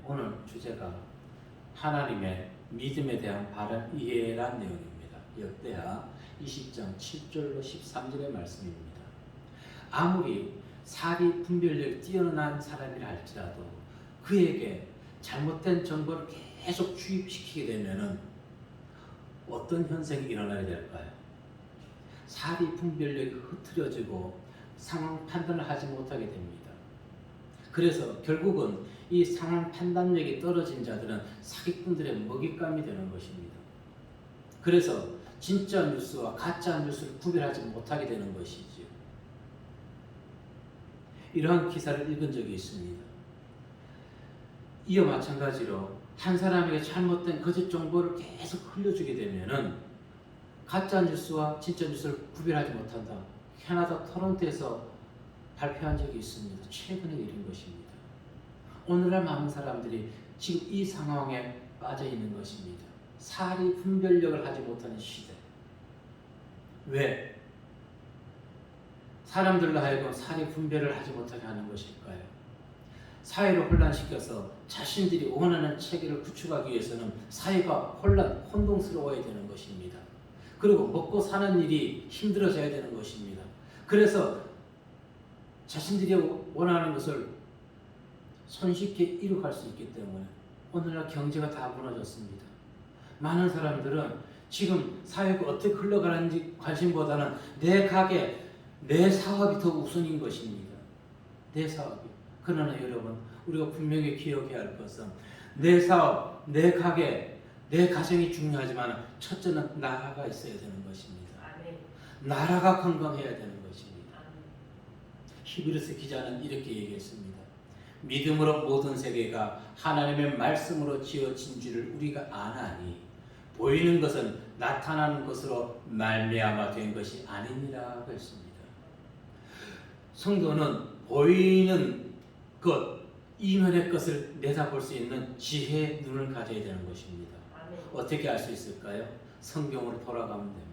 오늘 주제가 하나님의 믿음에 대한 바른 이해란 내용입니다. 역대하 20장 7절로 13절의 말씀입니다. 아무리 사리 분별력이 뛰어난 사람이라 할지라도 그에게 잘못된 정보를 계속 주입시키게 되면은 어떤 현상이 일어나게 될까요? 사리 분별력이 흐트러지고 상황 판단을 하지 못하게 됩니다. 그래서 결국은 이 상황 판단력이 떨어진 자들은 사기꾼들의 먹잇감이 되는 것입니다. 그래서 진짜 뉴스와 가짜 뉴스를 구별하지 못하게 되는 것이지요. 이러한 기사를 읽은 적이 있습니다. 이와 마찬가지로 한 사람에게 잘못된 거짓 정보를 계속 흘려주게 되면은 가짜 뉴스와 진짜 뉴스를 구별하지 못한다. 캐나다 토론토에서 발표한 적이 있습니다. 최근에 일인 것입니다. 오늘날 많은 사람들이 지금 이 상황에 빠져 있는 것입니다. 사리 분별력을 하지 못하는 시대. 왜? 사람들로 하여금 사리 분별을 하지 못하게 하는 것일까요? 사회를 혼란시켜서 자신들이 원하는 체계를 구축하기 위해서는 사회가 혼동스러워야 되는 것입니다. 그리고 먹고 사는 일이 힘들어져야 되는 것입니다. 그래서 자신들이 원하는 것을 손쉽게 이룩할 수 있기 때문에 오늘날 경제가 다 무너졌습니다. 많은 사람들은 지금 사회가 어떻게 흘러가는지 관심보다는 내 가게, 내 사업이 더 우선인 것입니다. 내 사업이. 그러나 여러분, 우리가 분명히 기억해야 할 것은 내 사업, 내 가게, 내 가정이 중요하지만 첫째는 나라가 있어야 되는 것입니다. 나라가 건강해야 되는 것입니다. 히브리서 기자는 이렇게 얘기했습니다. 믿음으로 모든 세계가 하나님의 말씀으로 지어진 줄을 우리가 아나니 보이는 것은 나타나는 것으로 말미암아 된 것이 아니니라 했습니다. 성도는 보이는 것, 이면의 것을 내다볼 수 있는 지혜의 눈을 가져야 되는 것입니다. 어떻게 알 수 있을까요? 성경으로 돌아가면 됩니다.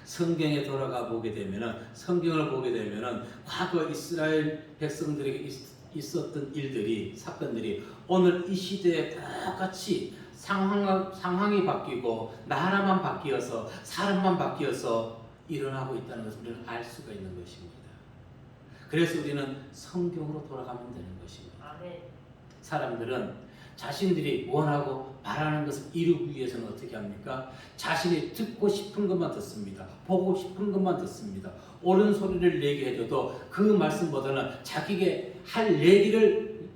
성경에 돌아가 보게 되면은, 성경을 보게 되면은 과거 이스라엘 백성들에게 있었던 일들이, 사건들이 오늘 이 시대에 똑같이 상황이 바뀌고 나라만 바뀌어서 사람만 바뀌어서 일어나고 있다는 것을 우리는 알 수가 있는 것입니다. 그래서 우리는 성경으로 돌아가면 되는 것입니다. 사람들은 자신들이 원하고 바라는 것을 이루기 위해서는 어떻게 합니까? 자신이 듣고 싶은 것만 듣습니다. 보고 싶은 것만 듣습니다. 옳은 소리를 얘기해줘도 그 말씀보다는 자기에게 할 얘기를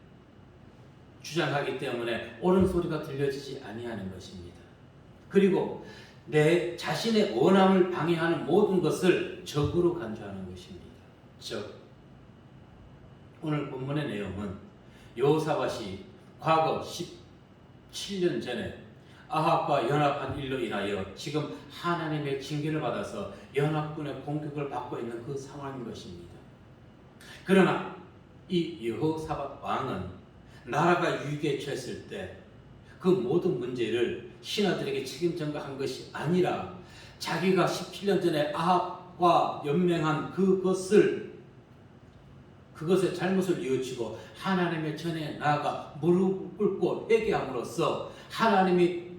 주장하기 때문에 옳은 소리가 들려지지 아니하는 것입니다. 그리고 내 자신의 원함을 방해하는 모든 것을 적으로 간주하는 것입니다. 적. 오늘 본문의 내용은 여호사밧이 과거 17년 전에 아합과 연합한 일로 인하여 지금 하나님의 징계를 받아서 연합군의 공격을 받고 있는 그 상황인 것입니다. 그러나 이 여호사밧 왕은 나라가 위기에 처했을 때 그 모든 문제를 신하들에게 책임 전가한 것이 아니라 자기가 17년 전에 아합과 연맹한 그것의 잘못을 뉘우치고 하나님의 전에 나아가 무릎 꿇고 회개함으로써 하나님이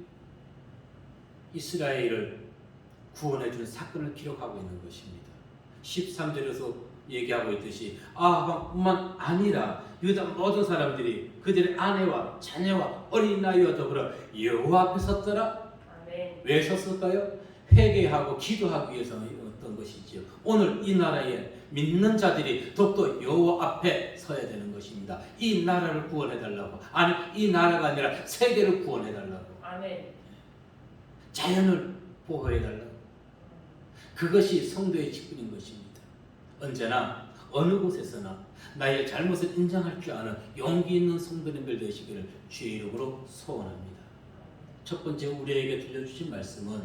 이스라엘을 구원해 준 사건을 기록하고 있는 것입니다. 13절에서 얘기하고 있듯이 아합뿐만 아니라 유다 모든 사람들이 그들의 아내와 자녀와 어린 나이와 더불어 여호와 앞에 섰더라. 왜 섰을까요? 회개하고 기도하기 위해서는 어떤 것이지요? 오늘 이 나라에 믿는 자들이 더욱더 여호와 앞에 서야 되는 것입니다. 이 나라를 구원해달라고. 아니, 이 나라가 아니라 세계를 구원해달라고. 자연을 보호해달라고. 그것이 성도의 직분인 것입니다. 언제나 어느 곳에서나 나의 잘못을 인정할 줄 아는 용기 있는 성도님들 되시기를 주의 이름으로 소원합니다. 첫 번째 우리에게 들려주신 말씀은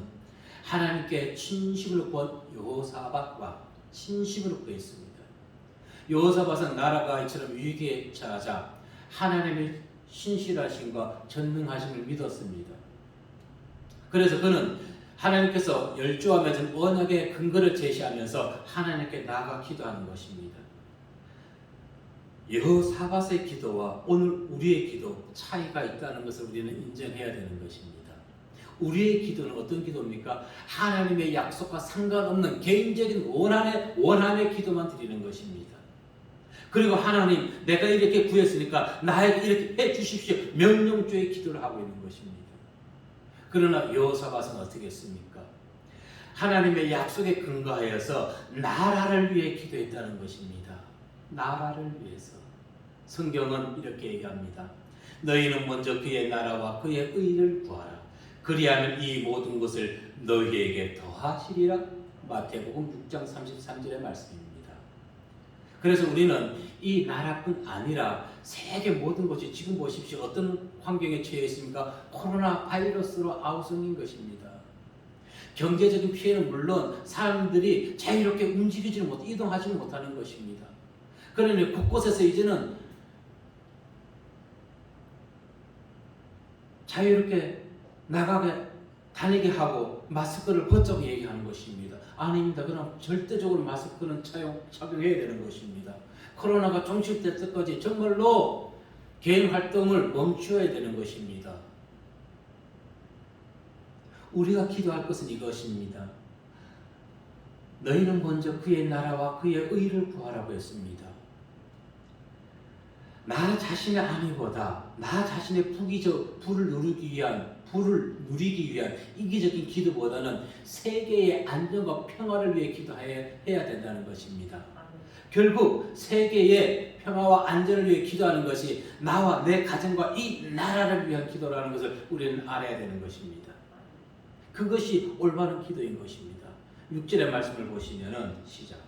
하나님께 진심으로 구한 여호사밧과 진심으로 구했습니다. 여호사밧은 나라가 이처럼 위기에 처하자 하나님의 신실하심과 전능하심을 믿었습니다. 그래서 그는 하나님께서 열조와 맺은 언약의 근거를 제시하면서 하나님께 나아가 기도하는 것입니다. 여호사밧의 기도와 오늘 우리의 기도 차이가 있다는 것을 우리는 인정해야 되는 것입니다. 우리의 기도는 어떤 기도입니까? 하나님의 약속과 상관없는 개인적인 원함의 기도만 드리는 것입니다. 그리고 하나님, 내가 이렇게 구했으니까 나에게 이렇게 해 주십시오. 명령조의 기도를 하고 있는 것입니다. 그러나 여호사밧은 어떻게 했습니까? 하나님의 약속에 근거하여서 나라를 위해 기도했다는 것입니다. 나라를 위해서. 성경은 이렇게 얘기합니다. 너희는 먼저 그의 나라와 그의 의를 구하라. 그리하면 이 모든 것을 너희에게 더하시리라. 마태복음 6장 33절의 말씀입니다. 그래서 우리는 이 나라뿐 아니라 세계 모든 것이 지금 보십시오. 어떤 환경에 처해 있습니까? 코로나 바이러스로 아우성인 것입니다. 경제적인 피해는 물론 사람들이 자유롭게 움직이지는 못, 이동하지는 못하는 것입니다. 그러니 곳곳에서 이제는 자유롭게 나가게 다니게 하고 마스크를 벗자고 얘기하는 것입니다. 아닙니다. 그럼 절대적으로 마스크는 착용해야 되는 것입니다. 코로나가 종식될 때까지 정말로 개인 활동을 멈추어야 되는 것입니다. 우리가 기도할 것은 이것입니다. 너희는 먼저 그의 나라와 그의 의를 구하라고 했습니다. 나 자신의 안위보다 나 자신의 부를 누리기 위한 이기적인 기도보다는 세계의 안정과 평화를 위해 기도해야 된다는 것입니다. 결국 세계의 평화와 안전을 위해 기도하는 것이 나와 내 가정과 이 나라를 위한 기도라는 것을 우리는 알아야 되는 것입니다. 그것이 올바른 기도인 것입니다. 6절의 말씀을 보시면은 시작.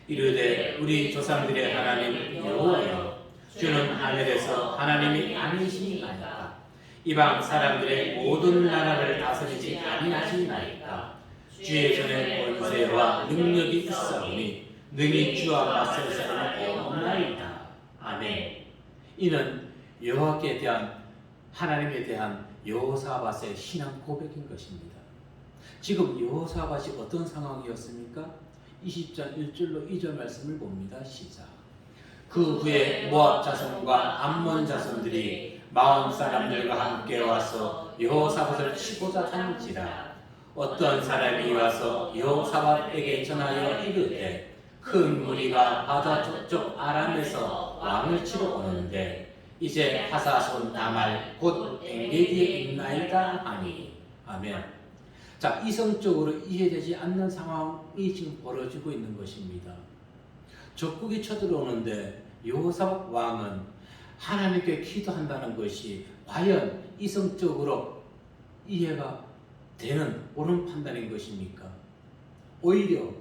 이르되 우리 조상들의 하나님 여호와여, 주는 하늘에서 하나님이 아니시니까 이방 사람들의 모든 나라를 다스리지 아니하시니까 주의 손에 권세와 능력이 있사오니 능히 주와 맞설 사람은 없나이다. 아멘. 이는 여호와께 대한 하나님에 대한 여호사밧의 신앙 고백인 것입니다. 지금 여호사밧이 어떤 상황이었습니까? 20장 1절로 2절 말씀을 봅니다. 시작. 그 후에 모압 자손과 암몬 자손들이 마온 사람들과 함께 와서 여호사밧을 치고자 하는지라. 어떤 사람이 와서 여호사밧에게 전하여 이르되 큰 무리가 바다 저쪽 아람에서 왕을 치러 오는데 이제 하사손 다말 곧 엔게디에 있나이다 하니. 아멘. 자, 이성적으로 이해되지 않는 상황이 지금 벌어지고 있는 것입니다. 적국이 쳐들어오는데 여호사밧 왕은 하나님께 기도한다는 것이 과연 이성적으로 이해가 되는 옳은 판단인 것입니까? 오히려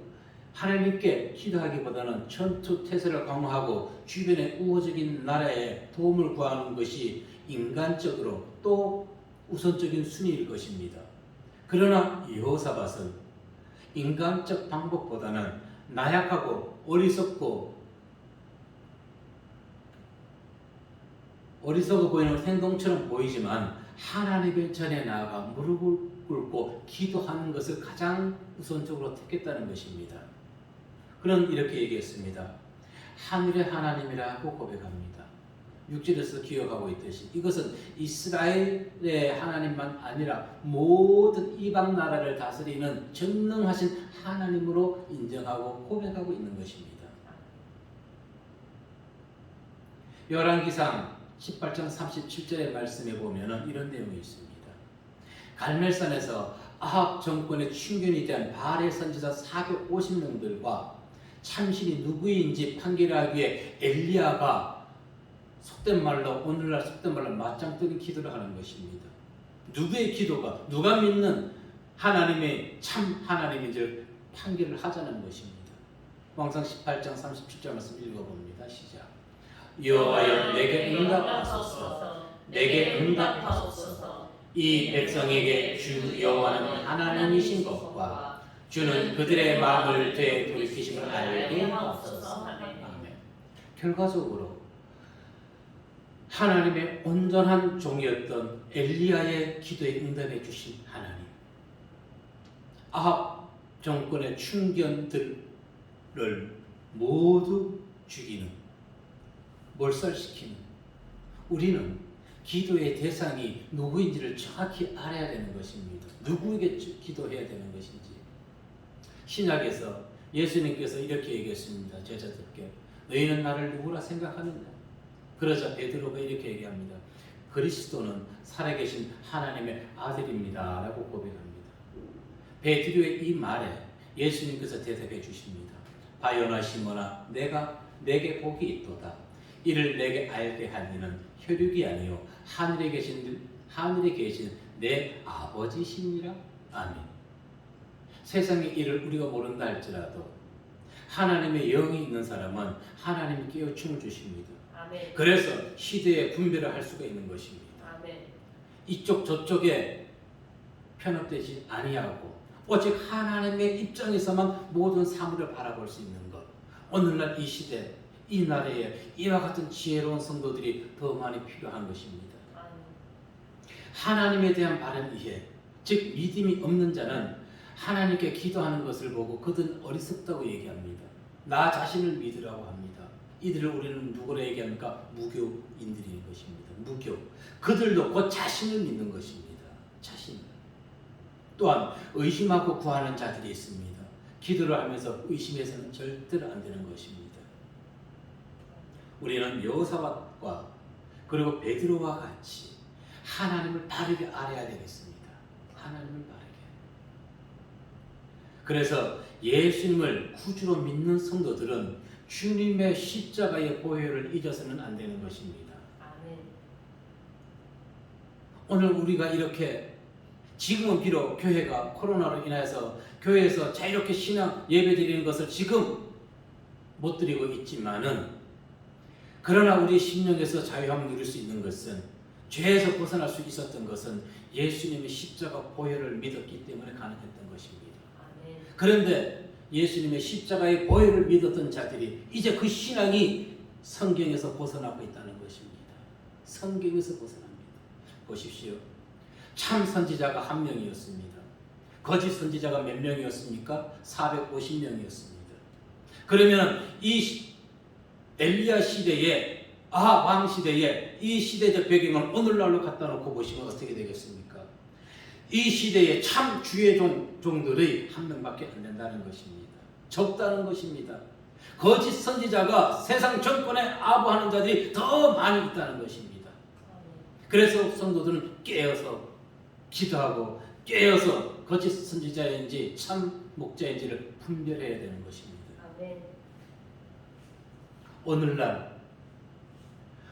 하나님께 기도하기보다는 전투 태세를 강화하고 주변의 우호적인 나라에 도움을 구하는 것이 인간적으로 또 우선적인 순위일 것입니다. 그러나 여호사밧은 인간적 방법보다는 나약하고 어리석어 보이는 행동처럼 보이지만 하나님의 전에 나아가 무릎을 꿇고 기도하는 것을 가장 우선적으로 택했다는 것입니다. 그는 이렇게 얘기했습니다. 하늘의 하나님이라고 고백합니다. 6절에서 기억하고 있듯이 이것은 이스라엘의 하나님만 아니라 모든 이방 나라를 다스리는 전능하신 하나님으로 인정하고 고백하고 있는 것입니다. 열왕기상 18장 37절의 말씀에 보면 이런 내용이 있습니다. 갈멜산에서 아합 정권의 충견이 된 바알의 선지자 450명들과 참신이 누구인지 판결하기 위해 엘리야가 오늘날 속된 말로 맞짱뜨는 기도를 하는 것입니다. 누구의 기도가 누가 믿는 하나님의 참 하나님인지를 판결을 하자는 것입니다. 왕상 18장 37절 말씀 읽어봅니다. 시작. 여호와여 내게 응답하소서. 내게 응답하소서. 이 백성에게 주 여호와는 하나님이신 것과 주는 그들의 마음을 되돌이키심을 알게 하옵소서. 아멘. 결과적으로 하나님의 온전한 종이었던 엘리야의 기도에 응답해 주신 하나님, 아합 정권의 충견들을 모두 죽이는, 몰살시키는, 우리는 기도의 대상이 누구인지를 정확히 알아야 되는 것입니다. 누구에게 기도해야 되는 것인지. 신약에서 예수님께서 이렇게 얘기했습니다. 제자들께 너희는 나를 누구라 생각하느냐? 그러자 베드로가 이렇게 얘기합니다. 그리스도는 살아계신 하나님의 아들입니다 라고 고백합니다. 베드로의 이 말에 예수님께서 대답해 주십니다. 바요나 시몬아, 내게 복이 있도다. 이를 내게 알게 한 이는 혈육이 아니요 하늘에 계신 내 아버지시니라. 아멘. 세상의 일을 우리가 모른다 할지라도 하나님의 영이 있는 사람은 하나님이 깨우침을 주십니다. 아멘. 그래서 시대의 분별을 할 수가 있는 것입니다. 아멘. 이쪽 저쪽에 편협되지 아니하고 오직 하나님의 입장에서만 모든 사물을 바라볼 수 있는 것. 오늘날 이 시대, 이 나라에 이와 같은 지혜로운 성도들이 더 많이 필요한 것입니다. 아멘. 하나님에 대한 바른 이해, 즉 믿음이 없는 자는 하나님께 기도하는 것을 보고 그들은 어리석다고 얘기합니다. 나 자신을 믿으라고 합니다. 이들을 우리는 누구로 얘기합니까? 무교인들인 것입니다. 무교. 그들도 곧 자신을 믿는 것입니다. 자신. 또한 의심하고 구하는 자들이 있습니다. 기도를 하면서 의심해서는 절대로 안 되는 것입니다. 우리는 여호사밧과 그리고 베드로와 같이 하나님을 바르게 알아야 되겠습니다. 하나님을 바르게. 그래서 예수님을 구주로 믿는 성도들은 주님의 십자가의 보혈을 잊어서는 안 되는 것입니다. 아멘. 오늘 우리가 이렇게 지금은 비록 교회가 코로나로 인해서 교회에서 자유롭게 신앙 예배 드리는 것을 지금 못 드리고 있지만은, 그러나 우리 심령에서 자유함을 누릴 수 있는 것은, 죄에서 벗어날 수 있었던 것은 예수님의 십자가 보혈을 믿었기 때문에 가능했던 것입니다. 아멘. 그런데 예수님의 십자가의 보혈을 믿었던 자들이 이제 그 신앙이 성경에서 벗어나고 있다는 것입니다. 성경에서 벗어납니다. 보십시오. 참 선지자가 한 명이었습니다. 거짓 선지자가 몇 명이었습니까? 450명이었습니다. 그러면 이 엘리야 시대에, 왕 시대에 이 시대적 배경을 오늘날로 갖다 놓고 보시면 어떻게 되겠습니까? 이 시대의 참 주의 종들이 한 명밖에 안 된다는 것입니다. 적다는 것입니다. 거짓 선지자가 세상 정권에 아부하는 자들이 더 많이 있다는 것입니다. 그래서 성도들은 깨어서 기도하고 깨어서 거짓 선지자인지 참 목자인지를 분별해야 되는 것입니다. 아멘. 오늘날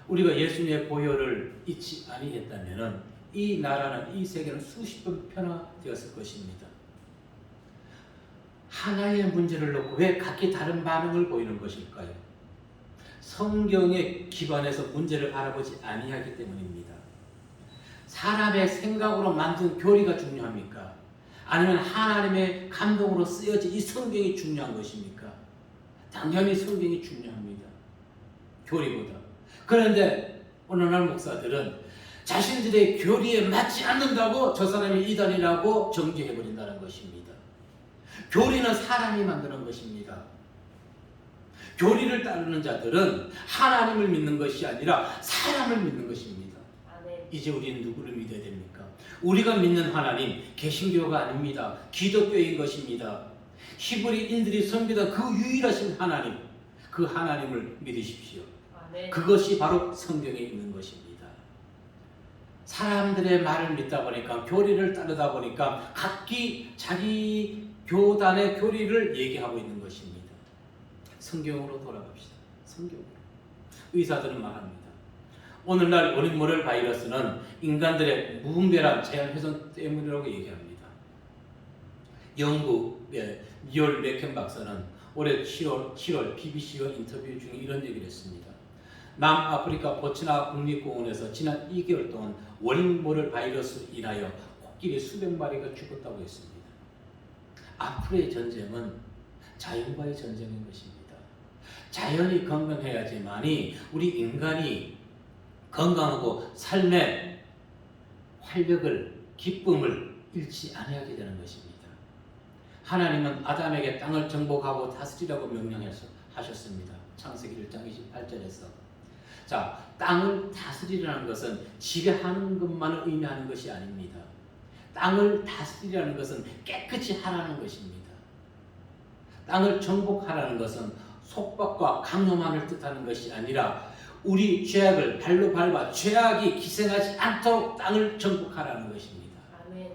우리가 예수님의 보혈을 잊지 아니했다면 이 나라는, 이 세계는 수십 번 변화되었을 것입니다. 하나의 문제를 놓고 왜 각기 다른 반응을 보이는 것일까요? 성경에 기반해서 문제를 바라보지 아니하기 때문입니다. 사람의 생각으로 만든 교리가 중요합니까? 아니면 하나님의 감동으로 쓰여진 이 성경이 중요한 것입니까? 당연히 성경이 중요합니다. 교리보다. 그런데 오늘날 목사들은 자신들의 교리에 맞지 않는다고 저 사람이 이단이라고 정죄해버린다는 것입니다. 교리는 사람이 만드는 것입니다. 교리를 따르는 자들은 하나님을 믿는 것이 아니라 사람을 믿는 것입니다. 아멘. 이제 우리는 누구를 믿어야 됩니까? 우리가 믿는 하나님, 개신교가 아닙니다. 기독교인 것입니다. 히브리인들이 섬기던 그 유일하신 하나님, 그 하나님을 믿으십시오. 아멘. 그것이 바로 성경에 있는 것입니다. 사람들의 말을 믿다 보니까, 교리를 따르다 보니까 각기 자기 교단의 교리를 얘기하고 있는 것입니다. 성경으로 돌아갑시다. 성경으로. 의사들은 말합니다. 오늘날 원인모럴 바이러스는 인간들의 무분별한 자연훼손 때문이라고 얘기합니다. 영국의 니얼 레켄 박사는 올해 7월 BBC와 인터뷰 중에 이런 얘기를 했습니다. 남아프리카 보츠나 국립공원에서 지난 2개월 동안 원인모럴 바이러스로 인하여 코끼리 수백 마리가 죽었다고 했습니다. 앞으로의 전쟁은 자연과의 전쟁인 것입니다. 자연이 건강해야지만이 우리 인간이 건강하고 삶의 활력을, 기쁨을 잃지 아니하게 되는 것입니다. 하나님은 아담에게 땅을 정복하고 다스리라고 명령하셨습니다. 창세기 1장 28절에서 자, 땅을 다스리라는 것은 지배하는 것만을 의미하는 것이 아닙니다. 땅을 다스리라는 것은 깨끗이 하라는 것입니다. 땅을 정복하라는 것은 속박과 강요만을 뜻하는 것이 아니라 우리 죄악을 발로 밟아 죄악이 기생하지 않도록 땅을 정복하라는 것입니다. 아멘.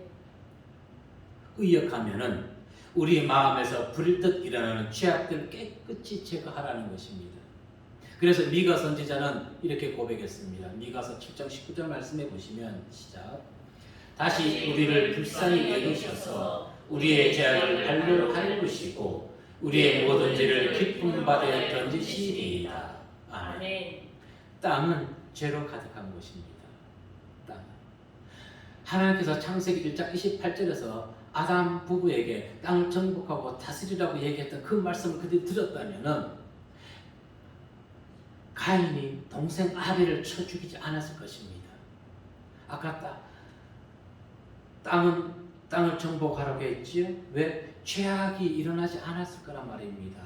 의역하면은 우리 마음에서 불일듯 일어나는 죄악들을 깨끗이 제거하라는 것입니다. 그래서 미가 선지자는 이렇게 고백했습니다. 미가서 7장 19절 말씀해 보시면 시작. 다시 우리를 불쌍히 여기셔서 우리의 죄악을 발로 밟으시고 우리의 모든 죄를 깊은 바다에 던지시리이다. 아멘. 땅은 죄로 가득한 것입니다. 땅. 하나님께서 창세기 1장 28절에서 아담 부부에게 땅을 정복하고 다스리라고 얘기했던 그 말씀을 그들이 들었다면은 가인이 동생 아벨을 쳐 죽이지 않았을 것입니다. 아까 땅을 정복하라고 했지요. 왜? 죄악이 일어나지 않았을 거란 말입니다.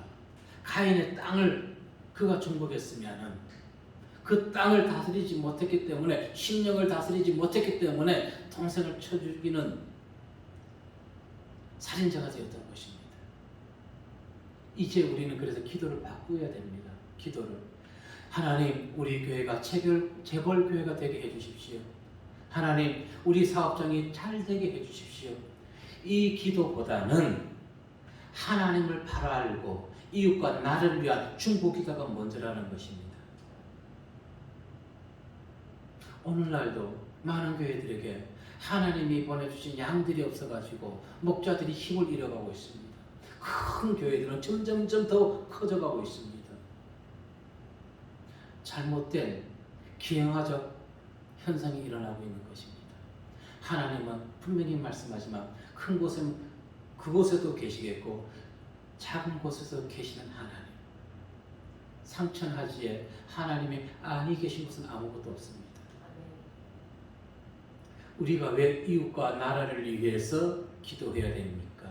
가인의 땅을 그가 정복했으면은 그 땅을 다스리지 못했기 때문에 심령을 다스리지 못했기 때문에 동생을 쳐 죽이는 살인자가 되었던 것입니다. 이제 우리는 그래서 기도를 바꾸어야 됩니다. 기도를. 하나님, 우리 교회가 재벌 교회가 되게 해주십시오. 하나님, 우리 사업장이 잘 되게 해주십시오. 이 기도보다는 하나님을 바로 알고 이웃과 나를 위한 중보기도가 먼저라는 것입니다. 오늘날도 많은 교회들에게 하나님이 보내주신 양들이 없어가지고 목자들이 힘을 잃어가고 있습니다. 큰 교회들은 점점점 더 커져가고 있습니다. 잘못된 기형아적 현상이 일어나고 있는 것입니다. 하나님은 분명히 말씀하지만 큰 곳은 그곳에도 계시겠고 작은 곳에서 계시는 하나님. 상천하지에 하나님이 아니 계신 곳은 아무것도 없습니다. 우리가 왜 이웃과 나라를 위해서 기도해야 됩니까?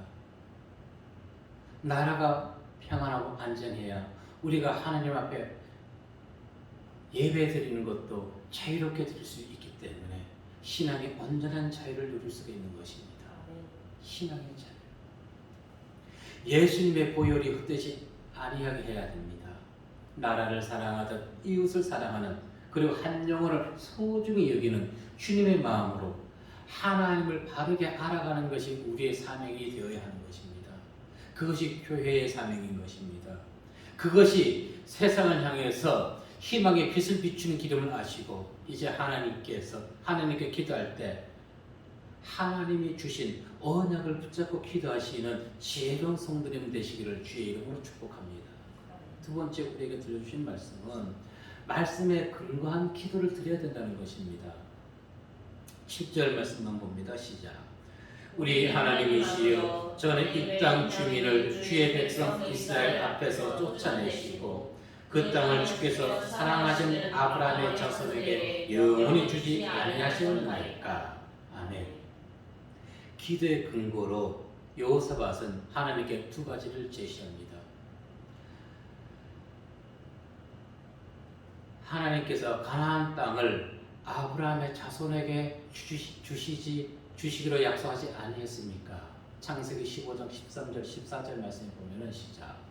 나라가 평안하고 안전해야 우리가 하나님 앞에 예배 드리는 것도 자유롭게 드릴 수 있기 때문에 신앙의 온전한 자유를 누릴 수가 있는 것입니다. 신앙의 자유. 예수님의 보혈이 헛되지 아니하게 해야 됩니다. 나라를 사랑하듯 이웃을 사랑하는 그리고 한 영혼을 소중히 여기는 주님의 마음으로 하나님을 바르게 알아가는 것이 우리의 사명이 되어야 하는 것입니다. 그것이 교회의 사명인 것입니다. 그것이 세상을 향해서 희망의 빛을 비추는 기름을 아시고 이제 하나님께 기도할 때 하나님이 주신 언약을 붙잡고 기도하시는 지혜로운 성도님 되시기를 주의 이름으로 축복합니다. 두 번째 우리에게 들려주신 말씀은 말씀에 근거한 기도를 드려야 된다는 것입니다. 10절 말씀만 봅니다. 시작. 우리 하나님이시여 저는 이 땅 주민을 주의 백성 이스라엘 앞에서 쫓아내시고 그 땅을 주께서 사랑하신 아브라함의 자손에게 영원히 주지 아니하시옵나이까. 아멘. 기도의 근거로 여호사밧은 하나님께 두 가지를 제시합니다. 하나님께서 가나안 땅을 아브라함의 자손에게 주시기로 약속하지 아니했습니까? 창세기 15장 13절 14절 말씀에 보면은 시작.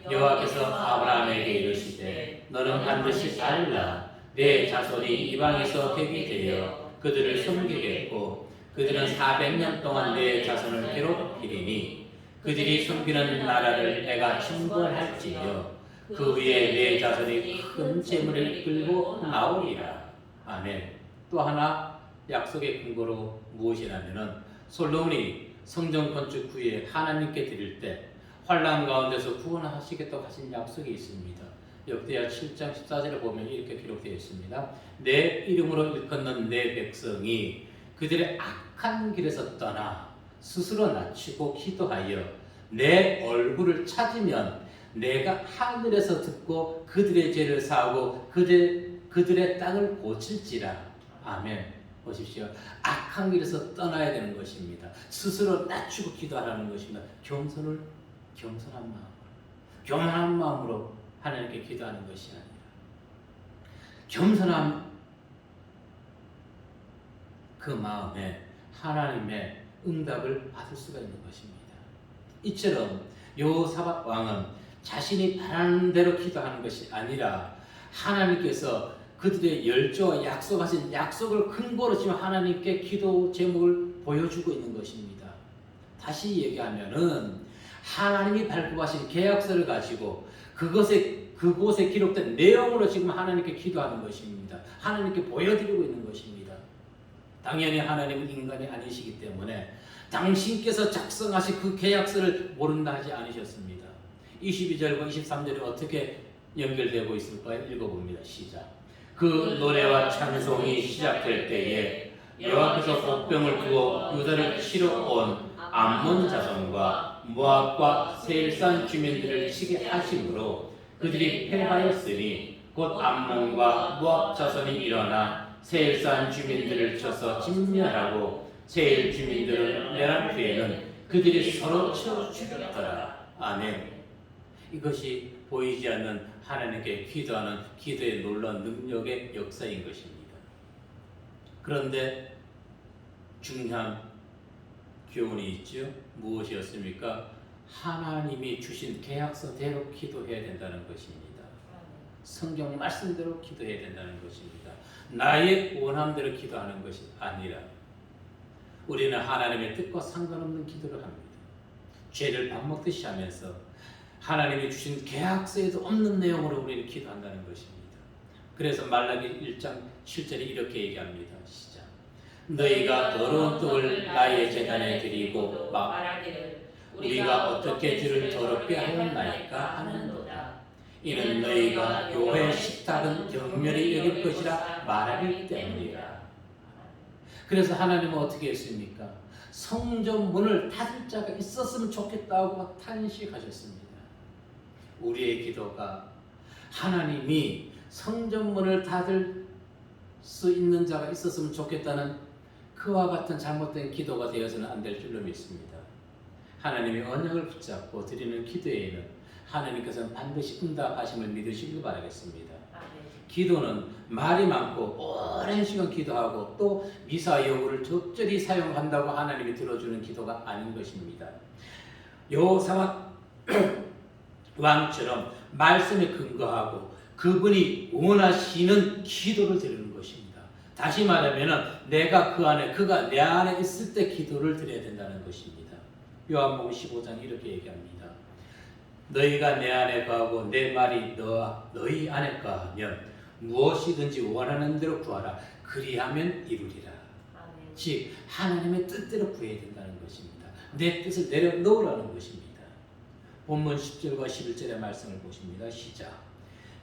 여호와께서 아브라함에게 이르시되 너는 반드시 알라 내 자손이 이방에서 백이 되어 그들을 섬기겠고 그들은 400년 동안 내 자손을 괴롭히리니 그들이 섬기는 나라를 내가 침범할지며 그 위에 내 자손이 큰 재물을 끌고 나오리라. 아멘. 또 하나 약속의 근거로 무엇이라면은 솔로몬이 성전 건축 후에 하나님께 드릴 때 환난 가운데서 구원하시겠다고 하신 약속이 있습니다. 역대하 7장 14절에 보면 이렇게 기록되어 있습니다. 내 이름으로 일컫는 내 백성이 그들의 악한 길에서 떠나 스스로 낮추고 기도하여 내 얼굴을 찾으면 내가 하늘에서 듣고 그들의 죄를 사하고 그들의 땅을 고칠지라. 아멘. 보십시오. 악한 길에서 떠나야 되는 것입니다. 스스로 낮추고 기도하라는 것입니다. 겸손한 마음으로 하나님께 기도하는 것이 아니라 겸손한 그 마음에 하나님의 응답을 받을 수가 있는 것입니다. 이처럼 여호사밧 왕은 자신이 바라는 대로 기도하는 것이 아니라 하나님께서 그들의 열조와 약속하신 약속을 근거로 지금 하나님께 기도 제목을 보여주고 있는 것입니다. 다시 얘기하면은 하나님이 발급하신 계약서를 가지고 그곳에 기록된 내용으로 지금 하나님께 기도하는 것입니다. 하나님께 보여드리고 있는 것입니다. 당연히 하나님은 인간이 아니시기 때문에 당신께서 작성하신 그 계약서를 모른다 하지 않으셨습니다. 22절과 23절이 어떻게 연결되고 있을까요? 읽어봅니다. 시작. 그 노래와 찬송이 시작될 때에 여호와께서 복병을 두어 유다를 치러 온 암몬 자손과 모압과 세일산 주민들을 치게 하심으로 그들이 패하였으니 곧 암몬과 모압 자손이 일어나 세일산 주민들을 쳐서 진멸하고 세일 주민들은 멸한 후에는 그들이 서로 쳐 죽였더라. 아멘. 이것이 보이지 않는 하나님께 기도하는 기도의 놀라운 능력의 역사인 것입니다. 그런데 중요한 교훈이 있죠. 무엇이었습니까? 하나님이 주신 계약서대로 기도해야 된다는 것입니다. 성경 말씀대로 기도해야 된다는 것입니다. 나의 원함대로 기도하는 것이 아니라 우리는 하나님의 뜻과 상관없는 기도를 합니다. 죄를 밥 먹듯이 하면서 하나님이 주신 계약서에도 없는 내용으로 우리는 기도한다는 것입니다. 그래서 말라기 1장 7절에 이렇게 얘기합니다. 시작. 너희가 더러운 떡을 나의 제단에 드리고 말하기를 우리가 어떻게 주를 더럽게 하였나이까 하는도다. 이는 너희가 여호와의 식탁은 경멸히 여길 것이라 말하기 때문이라. 그래서 하나님은 어떻게 했습니까? 성전 문을 닫을 자가 있었으면 좋겠다고 탄식하셨습니다. 우리의 기도가 하나님이 성전 문을 닫을 수 있는 자가 있었으면 좋겠다는 그와 같은 잘못된 기도가 되어서는 안 될 줄로 믿습니다. 하나님의 언약을 붙잡고 드리는 기도에는 하나님께서는 반드시 응답하심을 믿으시길 바라겠습니다. 기도는 말이 많고 오랜 시간 기도하고 또 미사 여구를 적절히 사용한다고 하나님이 들어주는 기도가 아닌 것입니다. 여호사밧 왕처럼 말씀에 근거하고 그분이 원하시는 기도를 드리는 것입니다. 다시 말하면 내가 그 안에 그가 내 안에 있을 때 기도를 드려야 된다는 것입니다. 요한복음 15장 이렇게 얘기합니다. 너희가 내 안에 거하고 내 말이 너희 안에 거하면 무엇이든지 원하는 대로 구하라. 그리하면 이루리라. 아멘. 즉 하나님의 뜻대로 구해야 된다는 것입니다. 내 뜻을 내려놓으라는 것입니다. 본문 10절과 11절의 말씀을 보십니다. 시작.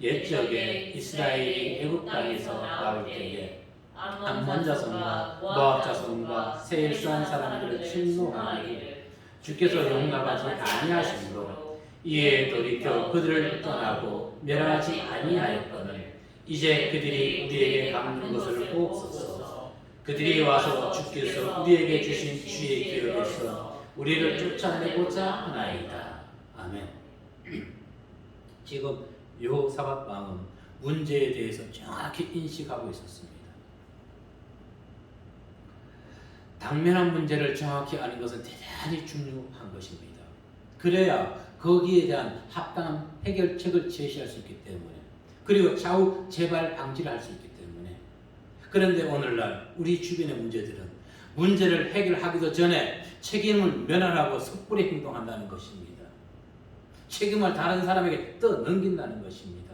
옛적에 이스라엘이 애굽 땅에서 나올 때에 암몬 자손과 모압 자손과 세일산 사람들을 침노하기를 주께서 용납하지 아니하심으로 이에 돌이켜 그들을 떠나고 멸하지 아니하였거늘 이제 그들이 우리에게 갚는 것을 보옵소서. 그들이 와서 주께서 우리에게 주신 주의 기업에서 우리를 쫓아내고자 하나이다. 아멘. 지금 여호사밧 왕은 문제에 대해서 정확히 인식하고 있었습니다. 당면한 문제를 정확히 아는 것은 대단히 중요한 것입니다. 그래야 거기에 대한 합당한 해결책을 제시할 수 있기 때문에, 그리고 좌우 재발 방지를 할 수 있기 때문에. 그런데 오늘날 우리 주변의 문제들은 문제를 해결하기도 전에 책임을 면하라고 섣불리 행동한다는 것입니다. 책임을 다른 사람에게 떠넘긴다는 것입니다.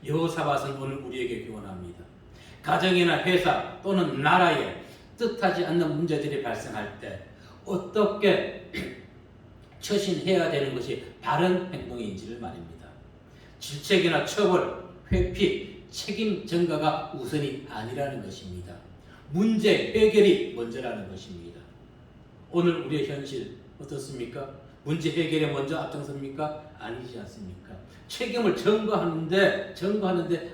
여호사밧은 오늘 우리에게 교훈합니다. 가정이나 회사 또는 나라에 뜻하지 않는 문제들이 발생할 때 어떻게 처신해야 되는 것이 바른 행동인지를 말입니다. 질책이나 처벌, 회피, 책임 전가가 우선이 아니라는 것입니다. 문제 해결이 먼저라는 것입니다. 오늘 우리의 현실 어떻습니까? 문제 해결에 먼저 앞장섭니까? 아니지 않습니까? 책임을 전가하는데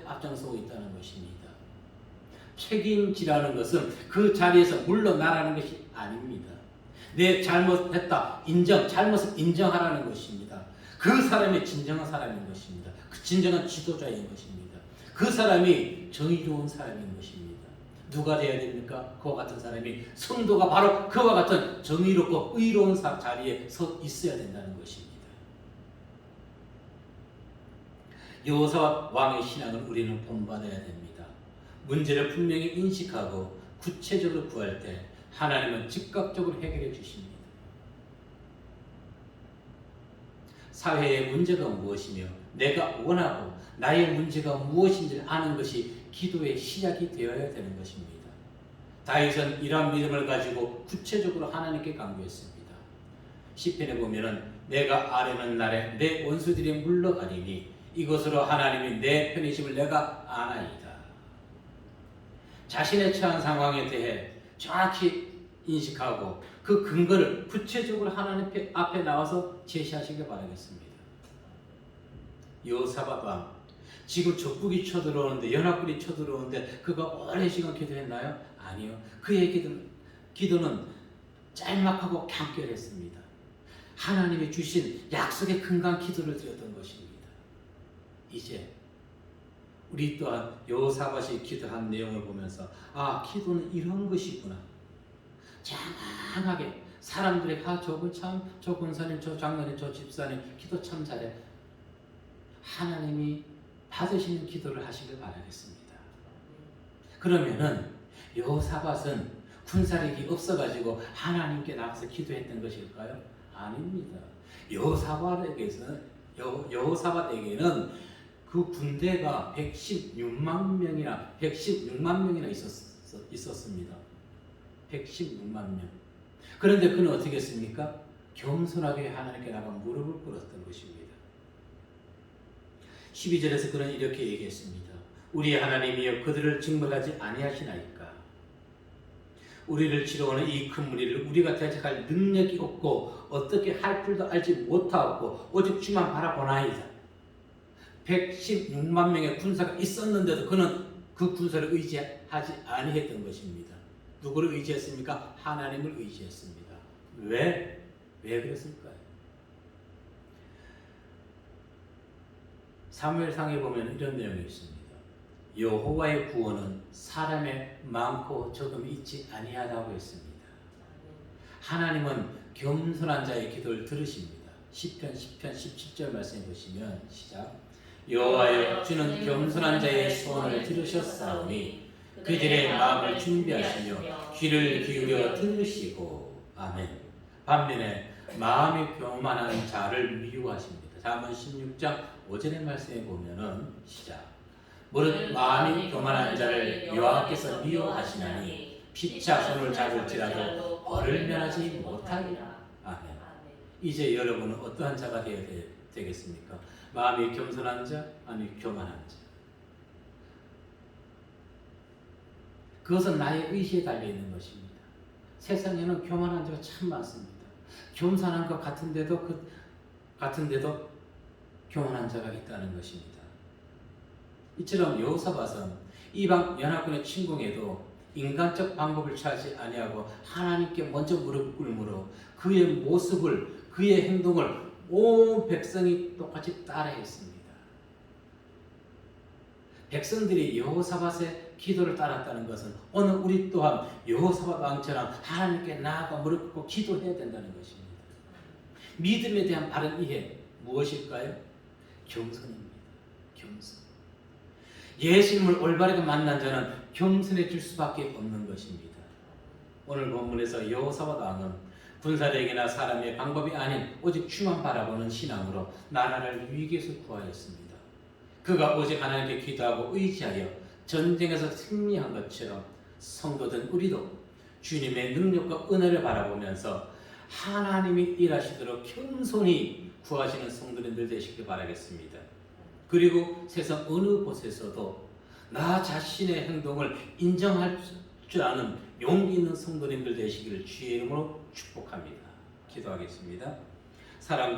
앞장서고 있다는 것입니다. 책임지라는 것은 그 자리에서 물러나라는 것이 아닙니다. 내 잘못했다, 잘못을 인정하라는 것입니다. 그 사람이 진정한 사람인 것입니다. 그 진정한 지도자인 것입니다. 그 사람이 정의로운 사람인 것입니다. 누가 되어야 됩니까? 그와 같은 사람이, 성도가 바로 그와 같은 정의롭고 의로운 자리에 서 있어야 된다는 것입니다. 여호사밧 왕의 신앙을 우리는 본받아야 됩니다. 문제를 분명히 인식하고 구체적으로 구할 때 하나님은 즉각적으로 해결해 주십니다. 사회의 문제가 무엇이며 내가 원하고 나의 문제가 무엇인지를 아는 것이 기도의 시작이 되어야 되는 것입니다. 다윗은 이러한 믿음을 가지고 구체적으로 하나님께 간구했습니다. 시편에 보면은 내가 아뢰는 날에 내 원수들이 물러가리니 이것으로 하나님이 내 편이심을 내가 아나이다. 자신의 처한 상황에 대해 정확히 인식하고 그 근거를 구체적으로 하나님 앞에 나와서 제시하시길 바라겠습니다. 여호사밧 왕, 지금 적국이 쳐들어오는데, 연합군이 쳐들어오는데 그가 오랜 시간 기도했나요? 아니요. 그의 기도는 짤막하고 간결했습니다. 하나님이 주신 약속의 근간 기도를 드렸던 것입니다. 이제 우리 또한 여호사밧이 기도한 내용을 보면서 기도는 이런 것이구나. 장황하게 사람들에게 저분 참, 저 권사님, 저 장로님, 저 집사님 기도 참 잘해. 하나님이 받으시는 기도를 하시길 바라겠습니다. 그러면은 여호사밧은 군사력이 없어가지고 하나님께 나가서 기도했던 것일까요? 아닙니다. 여호사밧에게는 그 군대가 116만 명이나 있었습니다. 116만 명. 그런데 그는 어떻게 했습니까? 겸손하게 하나님께 나가 무릎을 꿇었던 것입니다. 12절에서 그는 이렇게 얘기했습니다. 우리 하나님이여 그들을 징벌하지 아니하시나이까. 우리를 치러오는 이 큰 무리를 우리가 대적할 능력이 없고 어떻게 할 줄도 알지 못하고 오직 주만 바라보나이다. 116만 명의 군사가 있었는데도 그는 그 군사를 의지하지 아니했던 것입니다. 누구를 의지했습니까? 하나님을 의지했습니다. 왜 그랬을까요? 사무엘상에 보면 이런 내용이 있습니다. 여호와의 구원은 사람의 많고 적음이 있지 아니하다고 했습니다. 하나님은 겸손한 자의 기도를 들으십니다. 시편 17절 말씀해 보시면 시작. 여호와여 주는 겸손한 자의 소원을 들으셨사오니 그들의 마음을 준비하시며 귀를 기울여 들으시고 아멘. 반면에 마음이 교만한 자를 미워하십니다. 잠언 16장 5절의 말씀에 보면은 시작. 무릇 마음이 교만한 자를 여호와께서 미워하시나니 피차 손을 잡을지라도 벌을 면하지 못하리라. 아멘. 이제 여러분은 어떠한 자가 되어야 되겠습니까? 마음이 겸손한 자, 아니 교만한 자. 그것은 나의 의지에 달려있는 것입니다. 세상에는 교만한 자가 참 많습니다. 겸손한 것 같은데도 교만한 자가 있다는 것입니다. 이처럼 여호사밧은 이방 연합군의 침공에도 인간적 방법을 취하지 아니하고 하나님께 먼저 무릎 꿇므로 그의 모습을, 그의 행동을 온 백성이 똑같이 따라했습니다. 백성들이 여호사밧의 기도를 따랐다는 것은 오늘 우리 또한 여호사밧 왕처럼 하나님께 나아가 무릎 꿇고 기도해야 된다는 것입니다. 믿음에 대한 바른 이해 무엇일까요? 겸손입니다. 겸손. 예수님을 올바르게 만난 자는 겸손해질 수밖에 없는 것입니다. 오늘 본문에서 여호사밧 왕은 군사력이나 사람의 방법이 아닌 오직 주만 바라보는 신앙으로 나라를 위기에서 구하였습니다. 그가 오직 하나님께 기도하고 의지하여 전쟁에서 승리한 것처럼 성도된 우리도 주님의 능력과 은혜를 바라보면서 하나님이 일하시도록 겸손히 구하시는 성도님들 되시길 바라겠습니다. 그리고 세상 어느 곳에서도 나 자신의 행동을 인정할 줄 아는 용기 있는 성도님들 되시기를 주의 이름으로 축복합니다. 기도하겠습니다. 사랑과